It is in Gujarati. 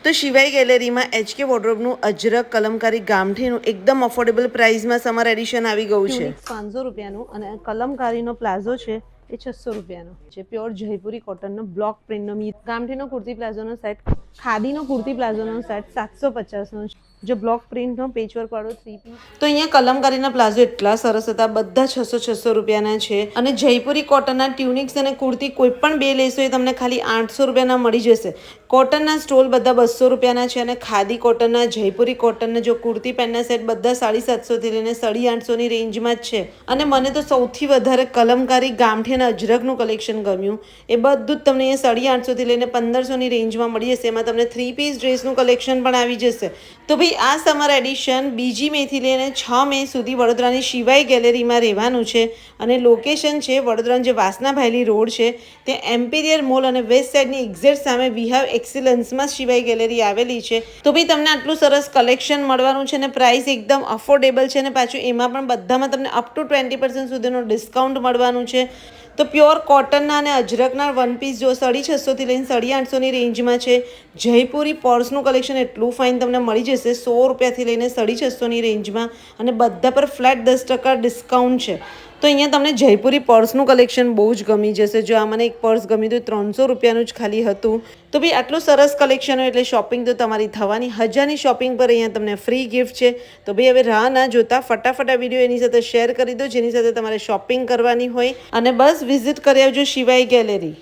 તો શિવાય ગેલેરીમાં HK વોર્ડરોબનું અજરક કલમકારી ગામઠીનું એકદમ અફોર્ડેબલ પ્રાઇસમાં સમર એડિશન આવી ગયું છે. 500 રૂપિયાનું અને કલમકારીનો પ્લાઝો છે એ 600 રૂપિયાનો છે. પ્યોર જયપુરી કોટનનો બ્લોક પ્રિન્ટનો ગામઠીનો કુર્તી પ્લાઝોનો સેટ, ખાદીનો કુર્તી પ્લાઝોનો સેટ 750નો છે. જો બ્લોક પ્રિન્ટનો પેચવર્ક વાળો 3 પીસ. તો અહીંયા કલમકારીના પ્લાઝો એટલા સરસ હતા, બધા 600 રૂપિયાના છે. અને જયપુરી કોટનના ટ્યુનિક્સ અને કુર્તી કોઈ પણ બે લેશો એ તમને ખાલી 800 રૂપિયાના મળી જશે. કોટનના સ્ટોલ બધા 200 રૂપિયાના છે અને ખાદી કોટનના, જયપુરી કોટનના જો કુર્તી પેન્ટના સેટ બધા 750 થી લઈને 850 ની રેન્જમાં જ છે. અને મને તો સૌથી વધારે કલમકારી ગામઠી અને અજરકનું કલેક્શન ગમ્યું. એ બધું જ તમને અહીંયા 850 થી લઈને 1500 ની રેન્જમાં મળી જશે. એમાં તમને 3 પીસ ડ્રેસનું કલેક્શન પણ આવી જશે. તો ભાઈ આ સમર એડિશન 2 મેથી લઈને 6 મે સુધી વડોદરાની શિવાય ગેલેરીમાં રહેવાનું છે. અને લોકેશન છે વડોદરાનો જે વાસના ભાયલી રોડ છે તે એમ્પિરિયર મોલ અને વેસ્ટ સાઇડની એક્ઝેક્ટ સામે વી હેવ એક્સિલન્સમાં શિવાય ગેલેરી આવેલી છે. તો ભાઈ તમને આટલું સરસ કલેક્શન મળવાનું છે અને પ્રાઇસ એકદમ અફોર્ડેબલ છે. અને પાછું એમાં પણ બધામાં તમને અપ ટુ 20% સુધીનું ડિસ્કાઉન્ટ મળવાનું છે. તો પ્યોર કોટનના અને અજરકના વન પીસ જો 650 થી લઈને 850 ની રેન્જમાં છે. જયપુરી પર્સનું કલેક્શન એટલું ફાઇન તમને મળી જશે 100 રૂપિયાથી લઈને 650 ની રેન્જમાં અને બધા પર ફ્લેટ 10% ડિસ્કાઉન્ટ છે. તો અહીંયા તમને જયપુરી પર્સનું કલેક્શન બહુ જ ગમી જશે. જો આ મને એક પર્સ ગમ્યું તો 300 રૂપિયાનું જ ખાલી હતું. તો ભાઈ આટલું સરસ કલેક્શન હોય એટલે શોપિંગ તો તમારી થવાની. 1000ની શોપિંગ પર અહીંયા તમને ફ્રી ગિફ્ટ છે. તો ભાઈ હવે રાહ ના જોતા ફટાફટ આ વિડીયો એની સાથે શેર કરી દો જેની સાથે તમારે શોપિંગ કરવાની હોય. અને બસ વિઝિટ કરી આવજો શિવાય ગેલેરી.